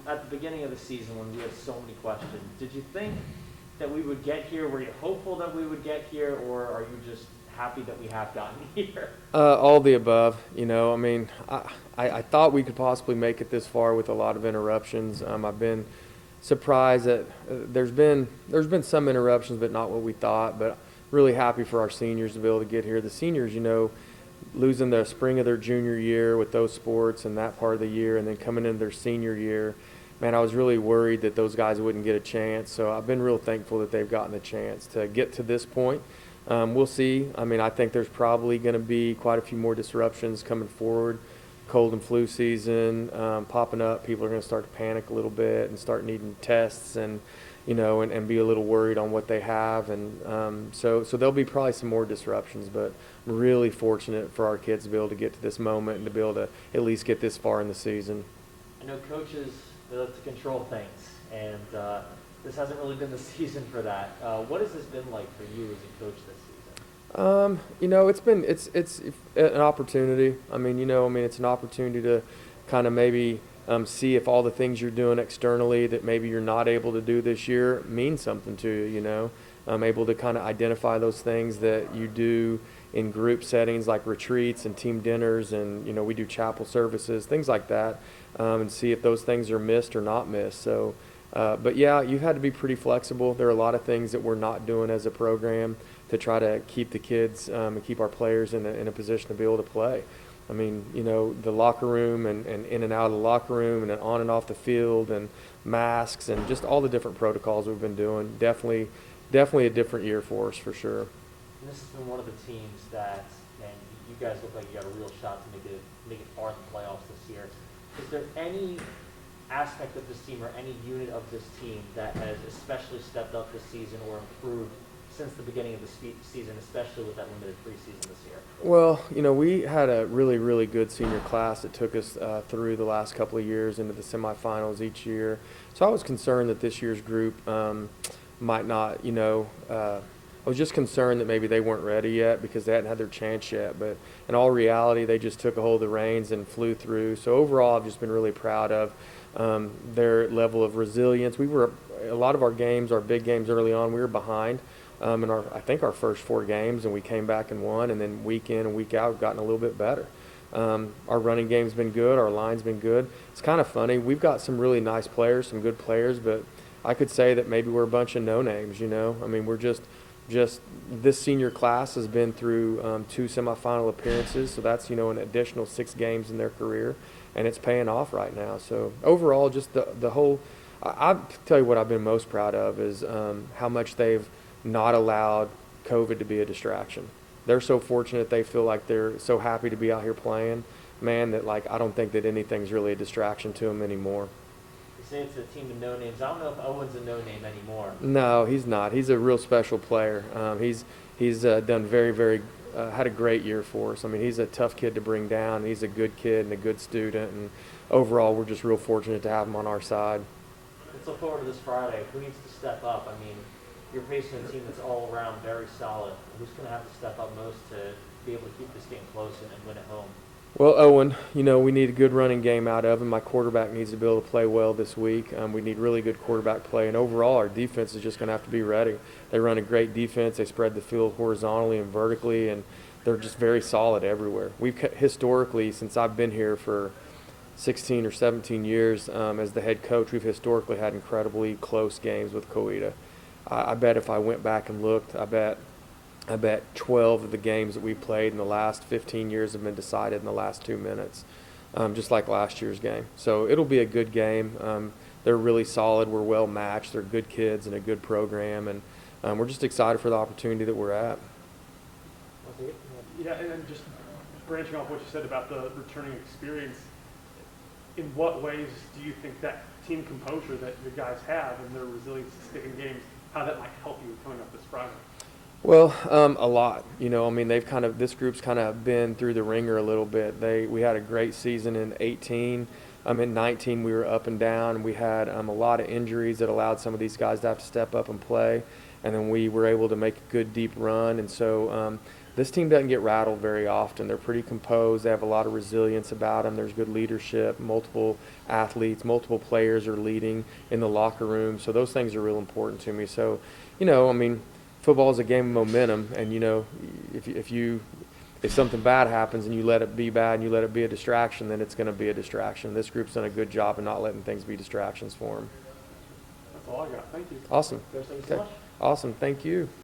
at the beginning of the season when we had so many questions, did you think that we would get here? Were you hopeful that we would get here, or are you just happy that we have gotten here? All the above. I mean, I thought we could possibly make it this far with a lot of interruptions. I've been surprised that there's been some interruptions, but not what we thought. But really happy for our seniors to be able to get here. The seniors, losing the spring of their junior year with those sports and that part of the year, and then coming into their senior year, man, I was really worried that those guys wouldn't get a chance. So I've been real thankful that they've gotten a chance to get to this point. We'll see. I mean, I think there's probably going to be quite a few more disruptions coming forward. Cold and flu season popping up. People are going to start to panic a little bit and start needing tests and be a little worried on what they have. And so there'll be probably some more disruptions, but I'm really fortunate for our kids to be able to get to this moment and to be able to at least get this far in the season. I know coaches, they like to control things, and this hasn't really been the season for that. What has this been like for you as a coach this season? It's an opportunity. It's an opportunity to kind of maybe see if all the things you're doing externally that maybe you're not able to do this year mean something to you. I'm able to kind of identify those things that you do in group settings like retreats and team dinners, and we do chapel services, things like that, and see if those things are missed or not missed. So, but yeah, you've had to be pretty flexible. There are a lot of things that we're not doing as a program to try to keep the kids and keep our players in a position to be able to play. I mean, the locker room and in and out of the locker room and then on and off the field and masks and just all the different protocols we've been doing. Definitely a different year for us, for sure. And this has been one of the teams that, man, you guys look like you got a real shot to make it far in the playoffs this year. Is there any aspect of this team or any unit of this team that has especially stepped up this season or improved since the beginning of the season, especially with that limited preseason this year? Well, we had a really, really good senior class that took us through the last couple of years into the semifinals each year. So I was concerned that this year's group might not, I was just concerned that maybe they weren't ready yet because they hadn't had their chance yet. But in all reality, they just took a hold of the reins and flew through. So overall, I've just been really proud of their level of resilience. A lot of our games, our big games early on, we were behind. I think our first 4 games, and we came back and won, and then week in and week out, we've gotten a little bit better. Our running game's been good, our line's been good. It's kind of funny. We've got some really nice players, some good players, but I could say that maybe we're a bunch of no-names, I mean, we're just this senior class has been through 2 semifinal appearances, so that's, an additional 6 games in their career, and it's paying off right now. So overall, just the whole – I'll tell you what I've been most proud of is how much they've not allowed COVID to be a distraction. They're so fortunate. They feel like they're so happy to be out here playing, man, that I don't think that anything's really a distraction to them anymore. You say it's a team of no names. I don't know if Owen's a no name anymore. No, he's not. He's a real special player. He's done very, very had a great year for us. I mean, he's a tough kid to bring down. He's a good kid and a good student, and overall, we're just real fortunate to have him on our side. Let's look forward to this Friday. Who needs to step up? I mean, you're facing a team that's all around very solid. Who's going to have to step up most to be able to keep this game close and win at home? Well, Owen, we need a good running game out of him. My quarterback needs to be able to play well this week. We need really good quarterback play. And overall, our defense is just going to have to be ready. They run a great defense. They spread the field horizontally and vertically, and they're just very solid everywhere. We've historically, since I've been here for 16 or 17 years as the head coach, we've historically had incredibly close games with Coweta. I bet if I went back and looked, I bet 12 of the games that we played in the last 15 years have been decided in the last 2 minutes, just like last year's game. So it'll be a good game. They're really solid. We're well matched. They're good kids and a good program, and we're just excited for the opportunity that we're at. Yeah, and then just branching off what you said about the returning experience, in what ways do you think that team composure that your guys have and their resilience to stick in games, how that might help you coming up this Friday? Well, a lot. This group's kind of been through the ringer a little bit. We had a great season in 18. In 19, we were up and down. We had a lot of injuries that allowed some of these guys to have to step up and play, and then we were able to make a good deep run. And so this team doesn't get rattled very often. They're pretty composed. They have a lot of resilience about them. There's good leadership. Multiple athletes, multiple players are leading in the locker room. So those things are real important to me. So, you know, I mean, football is a game of momentum, and you know, if something bad happens and you let it be bad and you let it be a distraction, then it's going to be a distraction. This group's done a good job of not letting things be distractions for them. That's all I got. Thank you. Awesome. Thank you so Okay. much. Awesome. Thank you.